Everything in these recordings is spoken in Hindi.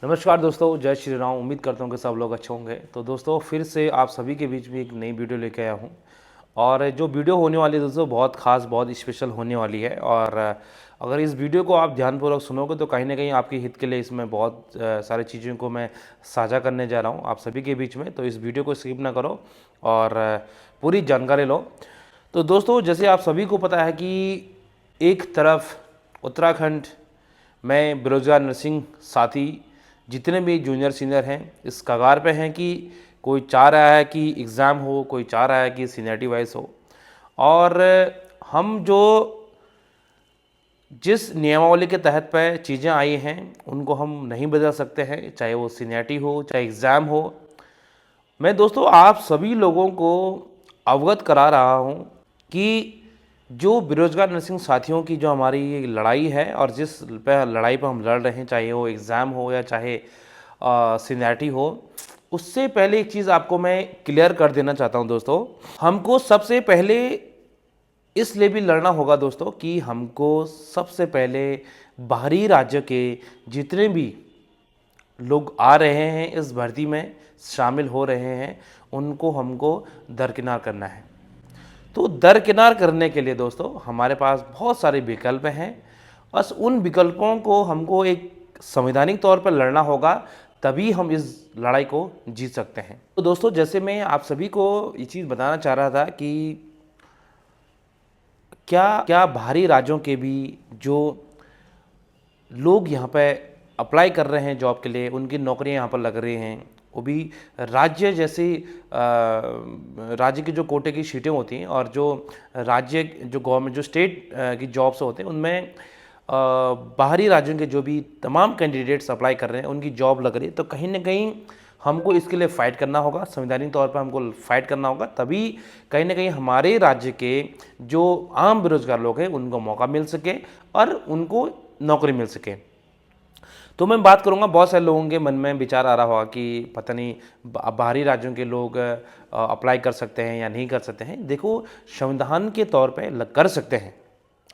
नमस्कार दोस्तों, जय श्री राम। उम्मीद करता हूँ कि सब लोग अच्छे होंगे। तो दोस्तों फिर से आप सभी के बीच में एक नई वीडियो लेके आया हूँ और जो वीडियो होने वाली है दोस्तों बहुत ख़ास, बहुत स्पेशल होने वाली है। और अगर इस वीडियो को आप ध्यानपूर्वक सुनोगे तो कहीं ना कहीं आपके हित के लिए इसमें बहुत सारी चीज़ों को मैं साझा करने जा रहा हूँ आप सभी के बीच में। तो इस वीडियो को स्किप ना करो और पूरी जानकारी लो। तो दोस्तों जैसे आप सभी को पता है कि एक तरफ उत्तराखंड में बेरोजगार नर्सिंग साथी जितने भी जूनियर सीनियर हैं इस कगार पे हैं कि कोई चाह रहा है कि एग्ज़ाम हो, कोई चाह रहा है कि सीनियरिटी वाइज हो। और हम जो जिस नियमावली के तहत पे चीज़ें आई हैं उनको हम नहीं बदल सकते हैं, चाहे वो सीनियरिटी हो चाहे एग्ज़ाम हो। मैं दोस्तों आप सभी लोगों को अवगत करा रहा हूँ कि जो बेरोजगार नर्सिंग साथियों की जो हमारी ये लड़ाई है और जिस पे लड़ाई पर हम लड़ रहे हैं, चाहे वो एग्ज़ाम हो या चाहे सीनियरिटी हो, उससे पहले एक चीज़ आपको मैं क्लियर कर देना चाहता हूँ दोस्तों। हमको सबसे पहले इसलिए भी लड़ना होगा दोस्तों कि हमको सबसे पहले बाहरी राज्य के जितने भी लोग आ रहे हैं इस भर्ती में शामिल हो रहे हैं उनको हमको दरकिनार करना है। तो दरकिनार करने के लिए दोस्तों हमारे पास बहुत सारे विकल्प हैं। बस उन विकल्पों को हमको एक संवैधानिक तौर पर लड़ना होगा, तभी हम इस लड़ाई को जीत सकते हैं। तो दोस्तों जैसे मैं आप सभी को ये चीज़ बताना चाह रहा था कि क्या क्या बाहरी राज्यों के भी जो लोग यहाँ पे अप्लाई कर रहे हैं जॉब के लिए, उनकी नौकरियाँ यहाँ पर लग रही हैं, वो भी राज्य जैसे राज्य की जो कोटे की सीटें होती हैं और जो राज्य जो गवर्नमेंट जो स्टेट की जॉब्स होते हैं उनमें बाहरी राज्यों के जो भी तमाम कैंडिडेट्स अप्लाई कर रहे हैं उनकी जॉब लग रही है। तो कहीं ना कहीं हमको इसके लिए फ़ाइट करना होगा, संवैधानिक तौर पर हमको फ़ाइट करना होगा, तभी कहीं ना कहीं हमारे राज्य के जो आम बेरोजगार लोग हैं उनको मौका मिल सके और उनको नौकरी मिल सके। तो मैं बात करूंगा, बहुत सारे लोगों के मन में विचार आ रहा होगा कि पता नहीं बाहरी राज्यों के लोग अप्लाई कर सकते हैं या नहीं कर सकते हैं। देखो, संविधान के तौर पे कर सकते हैं,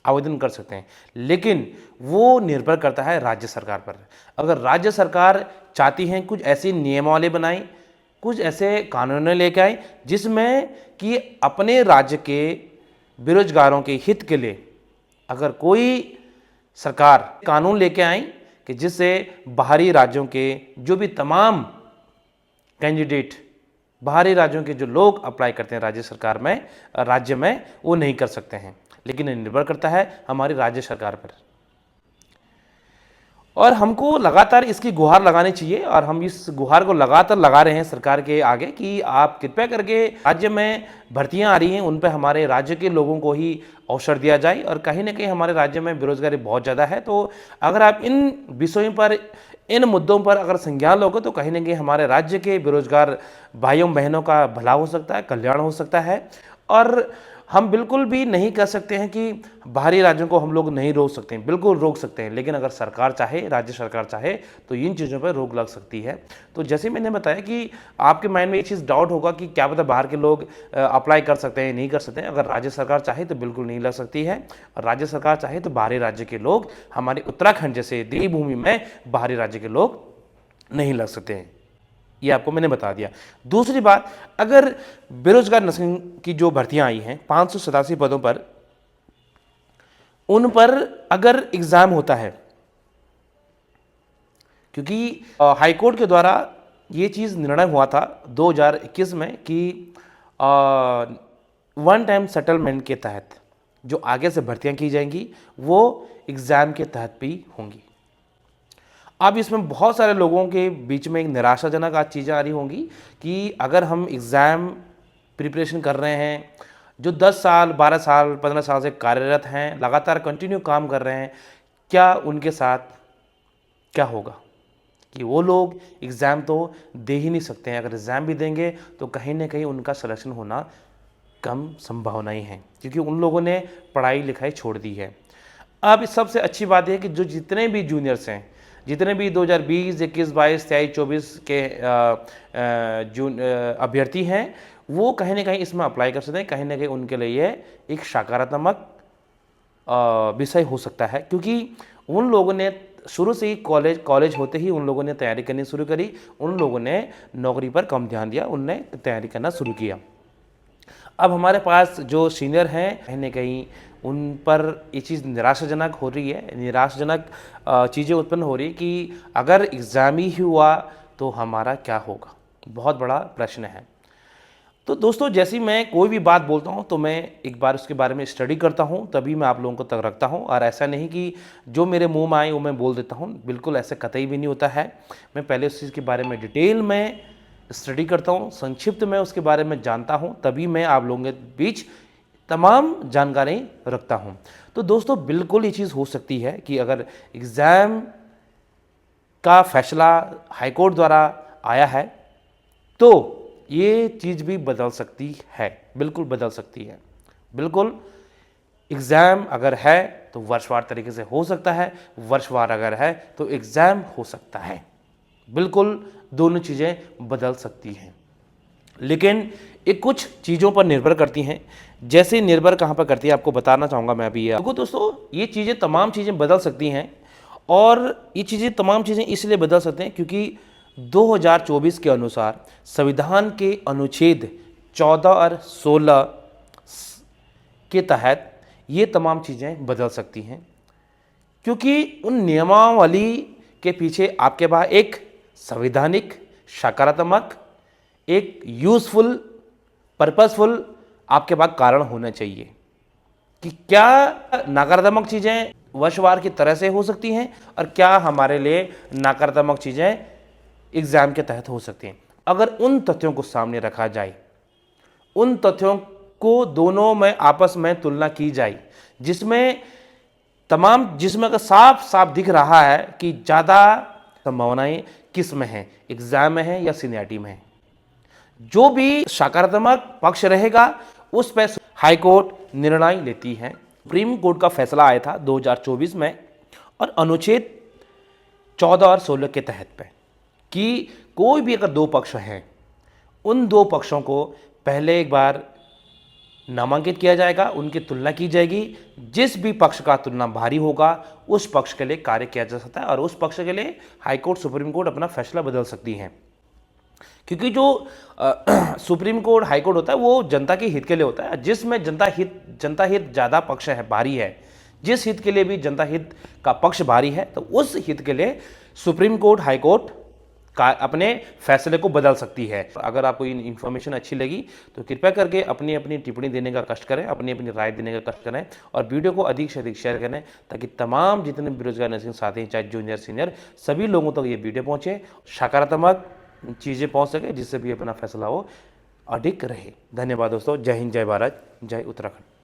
आवेदन कर सकते हैं, लेकिन वो निर्भर करता है राज्य सरकार पर। अगर राज्य सरकार चाहती हैं कुछ ऐसी नियमावली बनाई, कुछ ऐसे कानून लेके आए जिसमें कि अपने राज्य के बेरोजगारों के हित के लिए अगर कोई सरकार कानून लेके आई कि जिससे बाहरी राज्यों के जो भी तमाम कैंडिडेट, बाहरी राज्यों के जो लोग अप्लाई करते हैं राज्य में वो नहीं कर सकते हैं, लेकिन निर्भर करता है हमारी राज्य सरकार पर। और हमको लगातार इसकी गुहार लगानी चाहिए और हम इस गुहार को लगातार लगा रहे हैं सरकार के आगे कि आप कृपया करके राज्य में भर्तियां आ रही हैं उन पर हमारे राज्य के लोगों को ही अवसर दिया जाए। और कहीं ना कहीं हमारे राज्य में बेरोजगारी बहुत ज़्यादा है, तो अगर आप इन विषयों पर, इन मुद्दों पर अगर संज्ञान लोगे तो कहीं ना कहीं हमारे राज्य के बेरोजगार भाइयों बहनों का भला हो सकता है, कल्याण हो सकता है। और हम बिल्कुल भी नहीं कह सकते हैं कि बाहरी राज्यों को हम लोग नहीं रोक सकते हैं, बिल्कुल रोक सकते हैं, लेकिन अगर सरकार चाहे, राज्य सरकार चाहे तो इन चीज़ों पर रोक लग सकती है। तो जैसे मैंने बताया कि आपके माइंड में ये चीज़ डाउट होगा कि क्या पता बाहर के लोग अप्लाई कर सकते हैं, नहीं कर सकते हैं। अगर राज्य सरकार चाहे तो बिल्कुल नहीं लग सकती है, और राज्य सरकार चाहे तो बाहरी राज्य के लोग हमारे उत्तराखंड जैसे देवभूमि में बाहरी राज्य के लोग नहीं लग सकते हैं। ये आपको मैंने बता दिया। दूसरी बात, अगर बेरोजगार नर्सिंग की जो भर्तियां आई हैं 587 पदों पर, उन पर अगर एग्जाम होता है, क्योंकि हाईकोर्ट के द्वारा ये चीज़ निर्णय हुआ था 2021 में कि वन टाइम सेटलमेंट के तहत जो आगे से भर्तियां की जाएंगी वो एग्ज़ाम के तहत भी होंगी। अब इसमें बहुत सारे लोगों के बीच में एक निराशाजनक आज चीज़ें आ रही होंगी कि अगर हम एग्ज़ाम प्रिपरेशन कर रहे हैं, जो 10 साल 12 साल 15 साल से कार्यरत हैं, लगातार कंटिन्यू काम कर रहे हैं, क्या उनके साथ क्या होगा कि वो लोग एग्ज़ाम तो दे ही नहीं सकते हैं। अगर एग्ज़ाम भी देंगे तो कहीं ना कहीं उनका सिलेक्शन होना कम संभावनाएं हैं, क्योंकि उन लोगों ने पढ़ाई लिखाई छोड़ दी है। अब सबसे अच्छी बात यह कि जो जितने भी जूनियर्स हैं, जितने भी 2020, 21, 22, 23, 24 के अभ्यर्थी हैं, वो कहीं ना कहीं इसमें अप्लाई कर सकते हैं। कहीं ना कहीं उनके लिए एक सकारात्मक विषय हो सकता है, क्योंकि उन लोगों ने शुरू से ही कॉलेज होते ही उन लोगों ने तैयारी करनी शुरू करी। उन लोगों ने नौकरी पर कम ध्यान दिया, उनने तैयारी करना शुरू किया। अब हमारे पास जो सीनियर हैं, कहीं न कहीं उन पर ये चीज़ निराशाजनक हो रही है, निराशाजनक चीज़ें उत्पन्न हो रही है कि अगर एग्ज़ाम ही हुआ तो हमारा क्या होगा? बहुत बड़ा प्रश्न है। तो दोस्तों, जैसे ही मैं कोई भी बात बोलता हूँ तो मैं एक बार उसके बारे में स्टडी करता हूँ, तभी मैं आप लोगों को तक रखता हूँ। और ऐसा नहीं कि जो मेरे मुँह में आए वो मैं बोल देता हूँ, बिल्कुल ऐसा कतई भी नहीं होता है। मैं पहले उस चीज़ के बारे में डिटेल में स्टडी करता हूँ, संक्षिप्त में उसके बारे में जानता हूँ, तभी मैं आप लोगों के बीच तमाम जानकारी रखता हूँ। तो दोस्तों, बिल्कुल ये चीज़ हो सकती है कि अगर एग्ज़ाम का फैसला हाईकोर्ट द्वारा आया है तो ये चीज़ भी बदल सकती है, बिल्कुल बदल सकती है। बिल्कुल, एग्ज़ाम अगर है तो वर्षवार तरीके से हो सकता है, वर्षवार अगर है तो एग्ज़ाम हो सकता है। बिल्कुल दोनों चीज़ें बदल सकती हैं, लेकिन ये कुछ चीज़ों पर निर्भर करती हैं। जैसे निर्भर कहाँ पर करती है आपको बताना चाहूँगा मैं अभी। देखो दोस्तों, ये चीज़ें तमाम चीज़ें बदल सकती हैं, और ये चीज़ें तमाम चीज़ें इसलिए बदल सकते हैं क्योंकि 2024 के अनुसार संविधान के अनुच्छेद 14 और 16 के तहत ये तमाम चीज़ें बदल सकती हैं, क्योंकि उन नियमावली के पीछे आपके पास एक संवैधानिक, सकारात्मक, एक यूज़फुल, पर्पसफुल आपके पास कारण होना चाहिए कि क्या नकारात्मक चीज़ें वर्षवार की तरह से हो सकती हैं और क्या हमारे लिए नकारात्मक चीज़ें एग्ज़ाम के तहत हो सकती हैं। अगर उन तथ्यों को सामने रखा जाए, उन तथ्यों को दोनों में आपस में तुलना की जाए, जिसमें अगर साफ साफ दिख रहा है कि ज़्यादा संभावनाएं किस में हैं, एग्ज़ाम में है या सीनियरिटी में है, जो भी सकारात्मक पक्ष रहेगा उस पर हाई कोर्ट निर्णय लेती है। सुप्रीम कोर्ट का फैसला आया था 2024 में और अनुच्छेद 14 और 16 के तहत पे कि कोई भी अगर दो पक्ष हैं, उन दो पक्षों को पहले एक बार नामांकित किया जाएगा, उनकी तुलना की जाएगी। जिस भी पक्ष का तुलना भारी होगा उस पक्ष के लिए कार्य किया जा सकता है और उस पक्ष के लिए हाई कोर्ट, सुप्रीम कोर्ट अपना फैसला बदल सकती हैं। क्योंकि जो सुप्रीम कोर्ट, हाई कोर्ट होता है वो जनता के हित के लिए होता है, जिसमें जनता हित ज़्यादा पक्ष है, भारी है। जिस हित के लिए भी जनता हित का पक्ष भारी है तो उस हित के लिए सुप्रीम कोर्ट, हाई कोर्ट का अपने फैसले को बदल सकती है। अगर आपको इन्फॉर्मेशन अच्छी लगी तो कृपया करके अपनी अपनी टिप्पणी देने का कष्ट करें, अपनी अपनी राय देने का कष्ट करें और वीडियो को अधिक से अधिक शेयर करें, ताकि तमाम जितने बेरोजगार नर्सिंग साथी हैं, चाहे जूनियर सीनियर, सभी लोगों तक ये वीडियो पहुँचे, सकारात्मक चीज़ें पहुँच सके, जिससे भी अपना फैसला हो अधिक रहे। धन्यवाद दोस्तों। जय हिंद, जय भारत, जय उत्तराखंड।